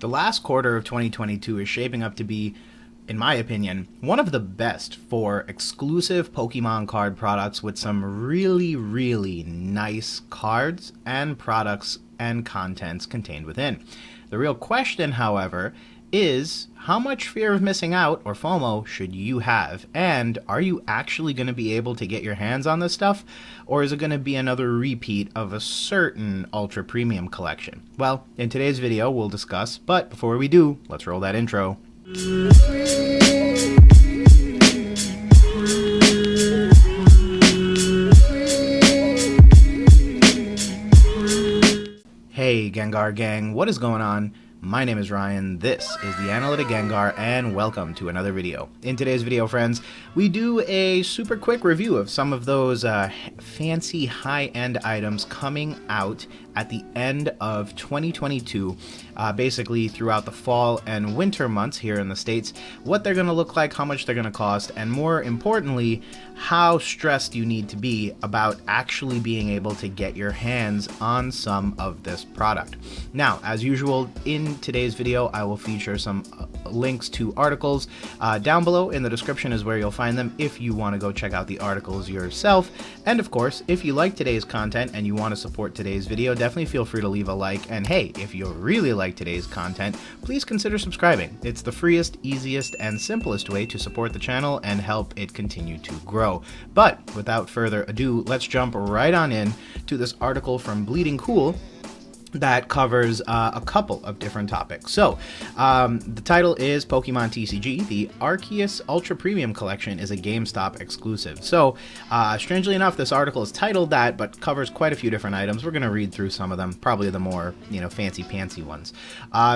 The last quarter of 2022 is shaping up to be, in my opinion, one of the best for exclusive Pokemon card products with some really nice cards and products and contents contained within. The real question, however, is how much fear of missing out, or FOMO, should you have? And are you actually going to be able to get your hands on this stuff? Or is it going to be another repeat of a certain Ultra Premium collection? Well, in today's video, we'll discuss, but before we do, let's roll that intro. Hey Gengar Gang, what is going on? My name is Ryan, this is the Analytic Gengar, and welcome to another video. In today's video, friends, we do a super quick review of some of those fancy high-end items coming out at the end of 2022, basically throughout the fall and winter months here in the States, what they're going to look like, how much they're going to cost, and more importantly, how stressed you need to be about actually being able to get your hands on some of this product. Now, as usual, in today's video, I will feature some links to articles. Down below in the description is where you'll find them if you want to go check out the articles yourself. And of course, if you like today's content and you want to support today's video, definitely feel free to leave a like. And hey, if you really like today's content, please consider subscribing. It's the freest, easiest, and simplest way to support the channel and help it continue to grow. But without further ado, let's jump right on in to this article from Bleeding Cool that covers a couple of different topics. So, the title is Pokemon TCG, the Arceus Ultra Premium Collection is a GameStop exclusive. So, strangely enough, this article is titled that, but covers quite a few different items. We're going to read through some of them, probably the more, fancy-pantsy ones.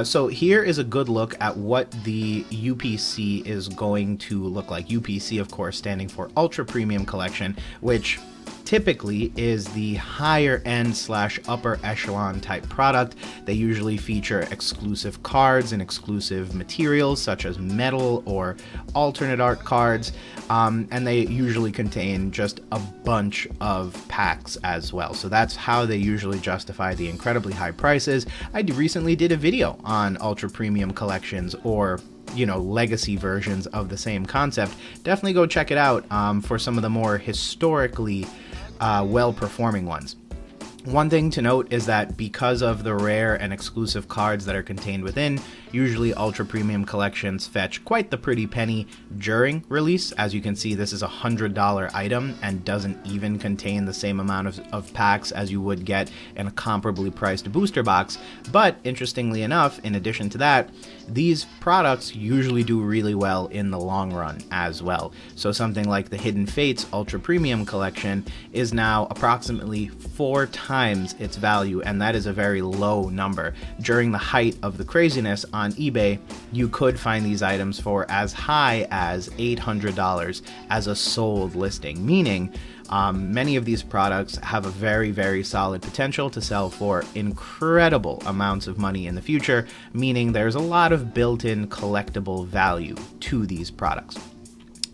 So here is a good look at what the UPC is going to look like. UPC, of course, standing for Ultra Premium Collection, which typically is the higher end / upper echelon type product. They usually feature exclusive cards and exclusive materials such as metal or alternate art cards, and they usually contain just a bunch of packs as well. So that's how they usually justify the incredibly high prices. I recently did a video on Ultra Premium collections, or legacy versions of the same concept. Definitely go check it out for some of the more historically well-performing ones. One thing to note is that because of the rare and exclusive cards that are contained within, usually Ultra Premium collections fetch quite the pretty penny during release. As you can see, this is a $100 item and doesn't even contain the same amount of packs as you would get in a comparably priced booster box. But interestingly enough, in addition to that, these products usually do really well in the long run as well. So something like the Hidden Fates Ultra Premium collection is now approximately 4 times its value, and that is a very low number. During the height of the craziness on eBay, you could find these items for as high as $800 as a sold listing, meaning many of these products have a very solid potential to sell for incredible amounts of money in the future, meaning there's a lot of built-in collectible value to these products.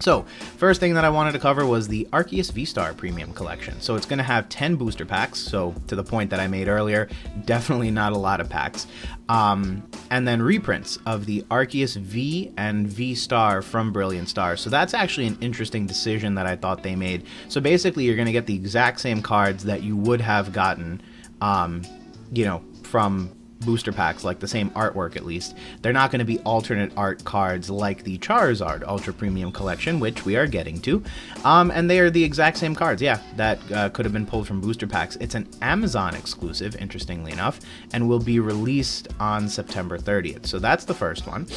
So, first thing that I wanted to cover was the Arceus V-Star Premium Collection. So it's going to have 10 booster packs, so to the point that I made earlier, definitely not a lot of packs. And then reprints of the Arceus V and V-Star from Brilliant Stars. So that's actually an interesting decision that I thought they made. So basically you're going to get the exact same cards that you would have gotten, from booster packs, like the same artwork at least. They're not going to be alternate art cards like the Charizard Ultra Premium Collection, which we are getting to. And they are the exact same cards, that could have been pulled from booster packs. It's an Amazon exclusive, interestingly enough, and will be released on September 30th. So that's the first one.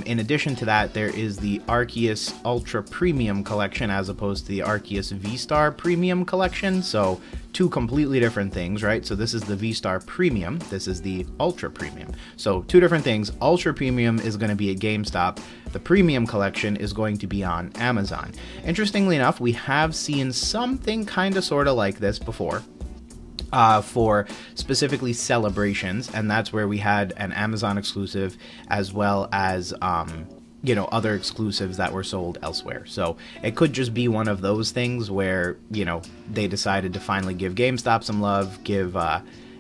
In addition to that, there is the Arceus Ultra Premium Collection as opposed to the Arceus V-Star Premium Collection. So two completely different things, right? So this is the V-Star Premium, this is the Ultra Premium. So two different things. Ultra Premium is going to be at GameStop. The Premium Collection is going to be on Amazon. Interestingly enough, we have seen something kind of sort of like this before. For specifically celebrations, and that's where we had an Amazon exclusive as well as other exclusives that were sold elsewhere. So it could just be one of those things where, they decided to finally give GameStop some love, give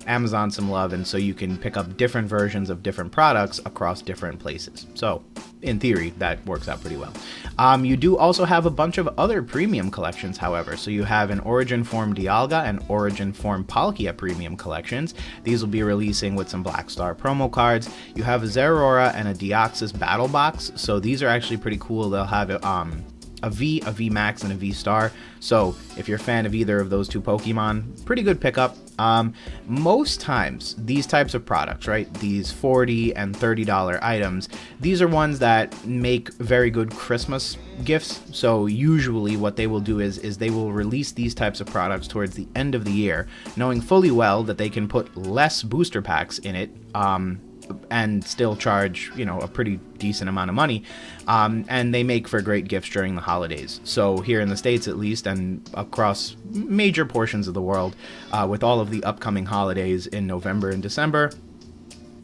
Amazon some love, and so you can pick up different versions of different products across different places. So in theory, that works out pretty well. You do also have a bunch of other premium collections, however. So you have an Origin Form Dialga and Origin Form Palkia premium collections. These will be releasing with some Black Star promo cards. You have a Zeraora and a Deoxys battle box. So these are actually pretty cool. They'll have a V, a V Max, and a V Star. So if you're a fan of either of those two Pokemon, pretty good pickup. Most times, these types of products, right, these $40 and $30 items, these are ones that make very good Christmas gifts. So usually what they will do is they will release these types of products towards the end of the year, knowing fully well that they can put less booster packs in it, and still charge, you know, a pretty decent amount of money, and they make for great gifts during the holidays. So here in the States, at least, and across major portions of the world, with all of the upcoming holidays in November and December,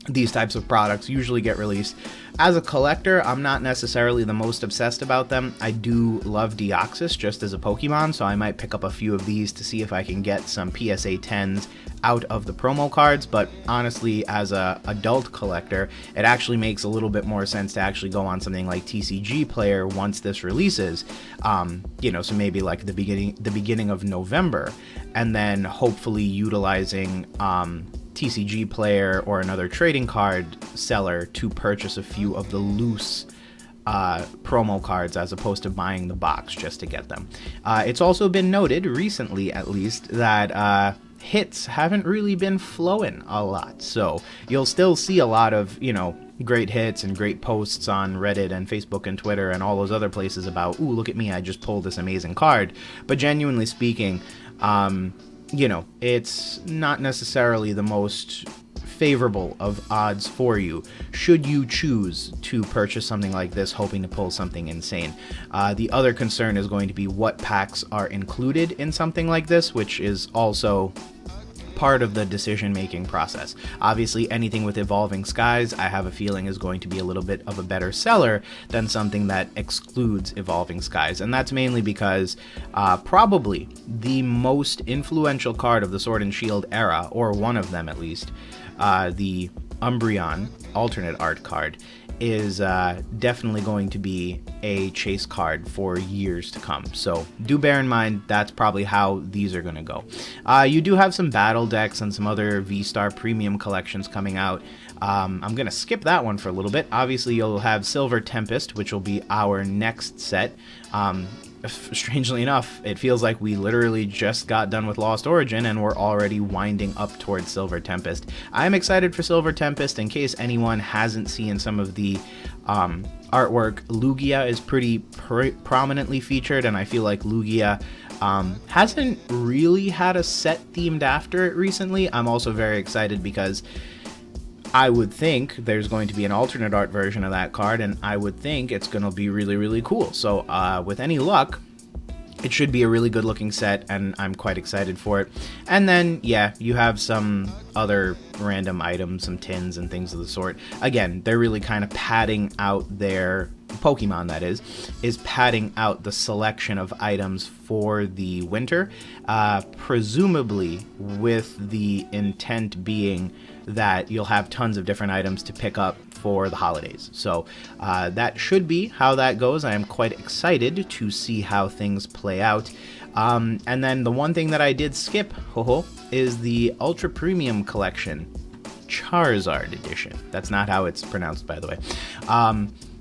these types of products usually get released. As a collector, I'm not necessarily the most obsessed about them. I do love Deoxys just as a Pokemon, so I might pick up a few of these to see if I can get some PSA 10s out of the promo cards. But honestly, as a adult collector, it actually makes a little bit more sense to actually go on something like TCG Player once this releases. You know, so maybe like the beginning of November, and then hopefully utilizing TCG Player or another trading card seller to purchase a few of the loose promo cards as opposed to buying the box just to get them. It's also been noted recently, at least, that hits haven't really been flowing a lot. So you'll still see a lot of, you know, great hits and great posts on Reddit and Facebook and Twitter and all those other places about, ooh, look at me, I just pulled this amazing card. But genuinely speaking, you know, it's not necessarily the most favorable of odds for you should you choose to purchase something like this hoping to pull something insane. The other concern is going to be what packs are included in something like this, which is also part of the decision-making process. Obviously, anything with Evolving Skies, I have a feeling, is going to be a little bit of a better seller than something that excludes Evolving Skies, and that's mainly because probably the most influential card of the Sword and Shield era, or one of them at least, the Umbreon alternate art card, is definitely going to be a chase card for years to come. So do bear in mind that's probably how these are going to go. You do have some battle decks and some other V-Star premium collections coming out. I'm going to skip that one for a little bit. Obviously, you'll have Silver Tempest, which will be our next set. Strangely enough, it feels like we literally just got done with Lost Origin and we're already winding up towards Silver Tempest. I'm excited for Silver Tempest. In case anyone hasn't seen some of the artwork, Lugia is pretty prominently featured, and I feel like Lugia hasn't really had a set themed after it recently. I'm also very excited because I would think there's going to be an alternate art version of that card, and I would think it's going to be really, really cool. So with any luck, it should be a really good looking set, and I'm quite excited for it. And then, yeah, you have some other random items, some tins and things of the sort. Again, they're really kind of padding out their Pokemon, that is padding out the selection of items for the winter, presumably with the intent being that you'll have tons of different items to pick up for the holidays. So that should be how that goes. I am quite excited to see how things play out. And then the one thing that I did skip, is the Ultra Premium Collection Charizard Edition. That's not how it's pronounced, by the way.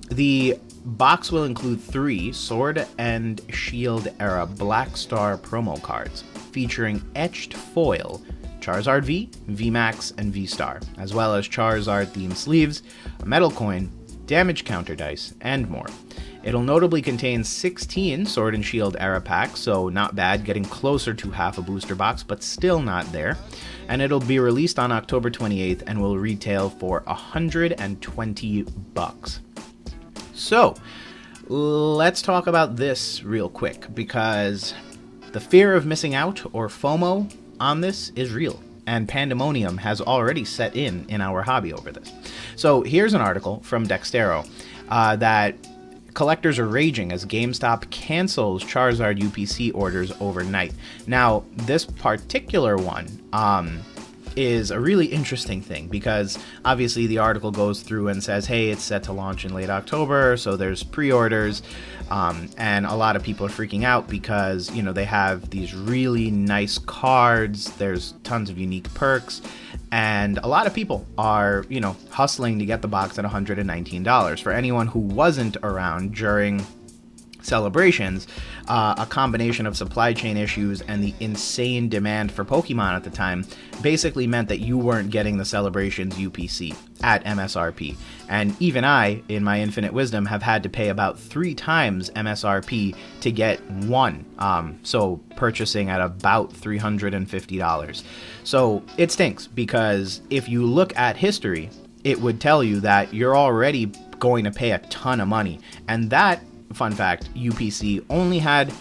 The box will include 3 Sword and Shield era Black Star promo cards featuring etched foil Charizard V, V Max, and V Star, as well as Charizard themed sleeves, a metal coin, damage counter dice, and more. It'll notably contain 16 Sword and Shield era packs, so not bad, getting closer to half a booster box, but still not there. And it'll be released on October 28th and will retail for $120. So, let's talk about this real quick, because the fear of missing out, or FOMO, on this is real, and pandemonium has already set in our hobby over this. So here's an article from Dextero that collectors are raging as GameStop cancels Charizard UPC orders overnight. Now, this particular one is a really interesting thing, because obviously the article goes through and says, hey, it's set to launch in late October, so there's pre-orders, and a lot of people are freaking out because, you know, they have these really nice cards, there's tons of unique perks, and a lot of people are, you know, hustling to get the box at $119. For anyone who wasn't around during celebrations, a combination of supply chain issues and the insane demand for Pokemon at the time basically meant that you weren't getting the celebrations UPC at MSRP. And even I, in my infinite wisdom, have had to pay about 3 times MSRP to get one. So purchasing at about $350. So it stinks, because if you look at history, it would tell you that you're already going to pay a ton of money. And that, fun fact, UPC only had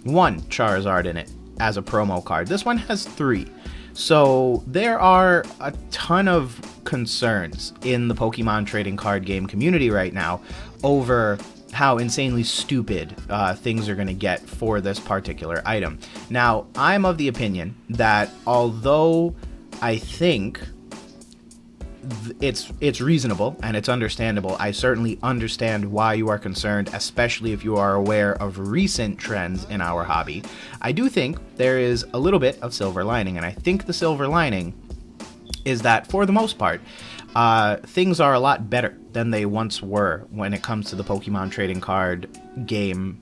1 Charizard in it as a promo card. This one has 3. So there are a ton of concerns in the Pokemon trading card game community right now over how insanely stupid things are going to get for this particular item. Now, I'm of the opinion that although I think it's reasonable and it's understandable, I certainly understand why you are concerned, especially if you are aware of recent trends in our hobby. I do think there is a little bit of silver lining, and I think the silver lining is that for the most part, things are a lot better than they once were when it comes to the Pokemon trading card game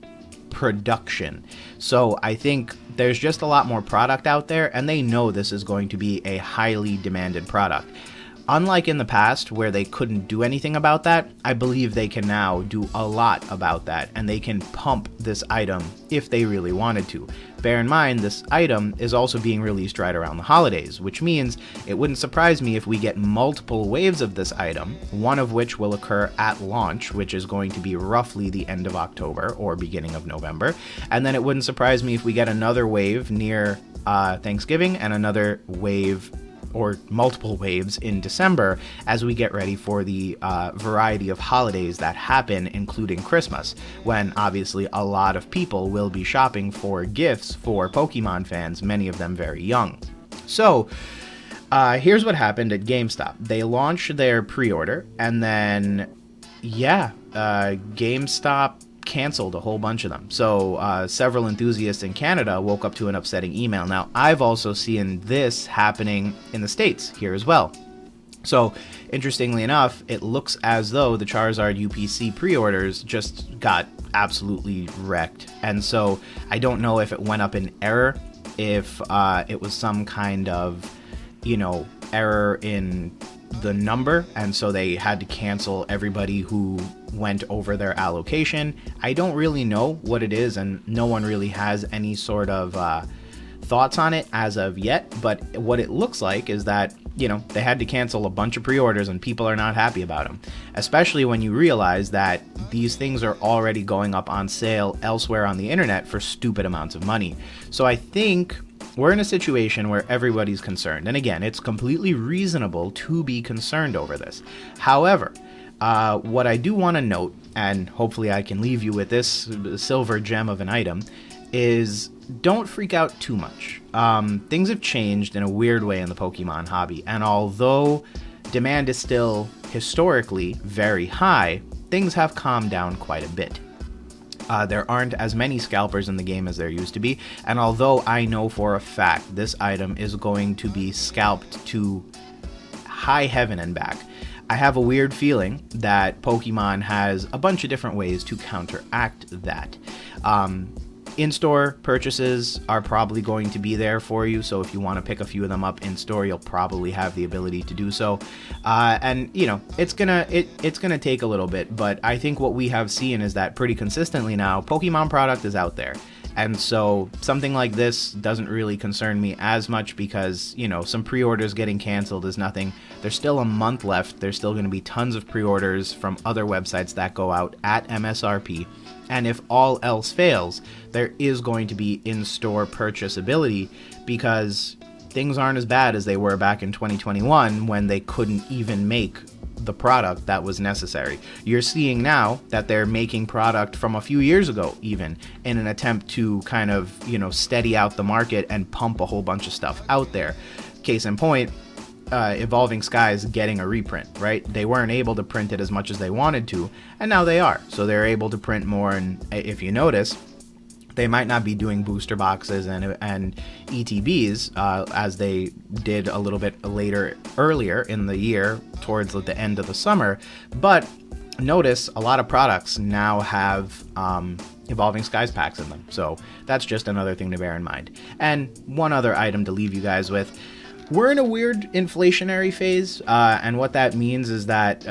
production. So I think there's just a lot more product out there, and they know this is going to be a highly demanded product. Unlike in the past, where they couldn't do anything about that, I believe they can now do a lot about that, and they can pump this item if they really wanted to. Bear in mind, this item is also being released right around the holidays, which means it wouldn't surprise me if we get multiple waves of this item, one of which will occur at launch, which is going to be roughly the end of October or beginning of November, and then it wouldn't surprise me if we get another wave near Thanksgiving and another wave or multiple waves in December as we get ready for the variety of holidays that happen, including Christmas, when obviously a lot of people will be shopping for gifts for Pokemon fans, many of them very young. So here's what happened at GameStop. They launched their pre-order, and then GameStop canceled a whole bunch of them. So several enthusiasts in Canada woke up to an upsetting email. Now, I've also seen this happening in the States here as well. So interestingly enough, it looks as though the Charizard UPC pre-orders just got absolutely wrecked. And so I don't know if it went up in error, if it was some kind of, you know, error in the number, and so they had to cancel everybody who went over their allocation. I don't really know what it is, and no one really has any sort of thoughts on it as of yet, but what it looks like is that, you know, they had to cancel a bunch of pre-orders and people are not happy about them, especially when you realize that these things are already going up on sale elsewhere on the internet for stupid amounts of money. So I think we're in a situation where everybody's concerned. And again, it's completely reasonable to be concerned over this. However, what I do want to note, and hopefully I can leave you with this silver gem of an item, is don't freak out too much. Things have changed in a weird way in the Pokemon hobby. And although demand is still historically very high, things have calmed down quite a bit. There aren't as many scalpers in the game as there used to be, and although I know for a fact this item is going to be scalped to high heaven and back, I have a weird feeling that Pokemon has a bunch of different ways to counteract that. In-store purchases are probably going to be there for you, so if you want to pick a few of them up in-store, you'll probably have the ability to do so. And you know, it's gonna take a little bit, but I think what we have seen is that pretty consistently now, Pokemon product is out there. And so something like this doesn't really concern me as much because, you know, some pre-orders getting canceled is nothing. There's still a month left. There's still going to be tons of pre-orders from other websites that go out at MSRP. And if all else fails, there is going to be in-store purchasability because things aren't as bad as they were back in 2021 when they couldn't even make the product that was necessary. You're seeing now that they're making product from a few years ago even in an attempt to kind of, you know, steady out the market and pump a whole bunch of stuff out there. Case in point, Evolving Skies getting a reprint, right? They weren't able to print it as much as they wanted to, and now they are. So they're able to print more, and if you notice, they might not be doing booster boxes and ETBs as they did a little bit earlier in the year towards the end of the summer, but notice a lot of products now have Evolving Skies packs in them. So that's just another thing to bear in mind. And one other item to leave you guys with. We're in a weird inflationary phase, and what that means is that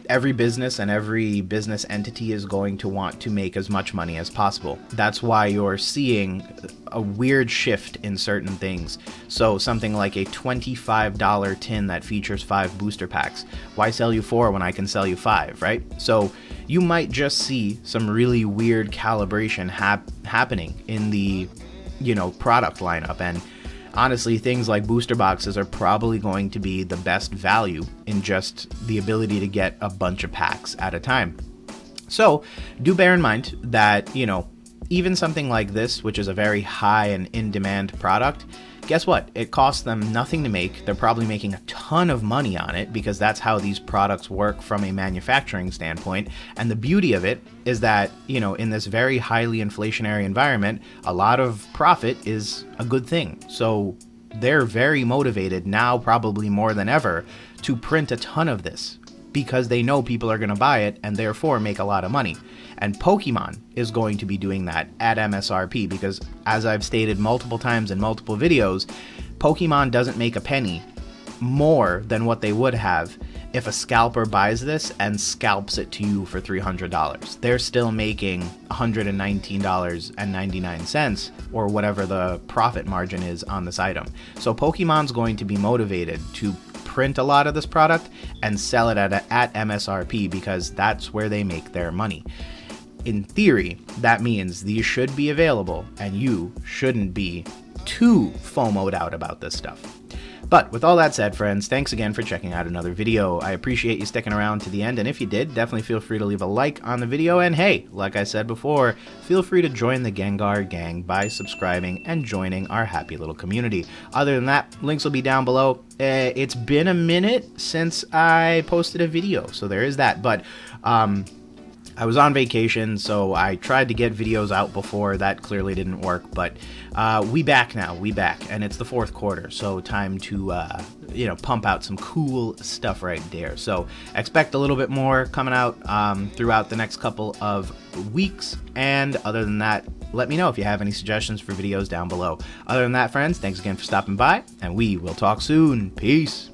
every business and every business entity is going to want to make as much money as possible. That's why you're seeing a weird shift in certain things. So something like a $25 tin that features 5 booster packs. Why sell you 4 when I can sell you 5, right? So you might just see some really weird calibration happening in the, product lineup. And honestly, things like booster boxes are probably going to be the best value in just the ability to get a bunch of packs at a time. So do bear in mind that, even something like this, which is a very high and in-demand product, guess what? It costs them nothing to make. They're probably making a ton of money on it because that's how these products work from a manufacturing standpoint. And the beauty of it is that, in this very highly inflationary environment, a lot of profit is a good thing. So they're very motivated now, probably more than ever, to print a ton of this because they know people are going to buy it and therefore make a lot of money. And Pokemon is going to be doing that at MSRP because, as I've stated multiple times in multiple videos, Pokemon doesn't make a penny more than what they would have if a scalper buys this and scalps it to you for $300. They're still making $119.99 or whatever the profit margin is on this item. So Pokemon's going to be motivated to print a lot of this product and sell it at MSRP because that's where they make their money. In theory, that means these should be available and you shouldn't be too FOMO'd out about this stuff. But with all that said, friends, thanks again for checking out another video. I appreciate you sticking around to the end, and if you did, definitely feel free to leave a like on the video, and hey, like I said before, feel free to join the Gengar Gang by subscribing and joining our happy little community. Other than that, links will be down below. It's been a minute since I posted a video, so there is that, but I was on vacation, so I tried to get videos out before. That clearly didn't work, but we back now. We back, and it's the 4th quarter, so time to pump out some cool stuff right there. So expect a little bit more coming out throughout the next couple of weeks, and other than that, let me know if you have any suggestions for videos down below. Other than that, friends, thanks again for stopping by, and we will talk soon. Peace.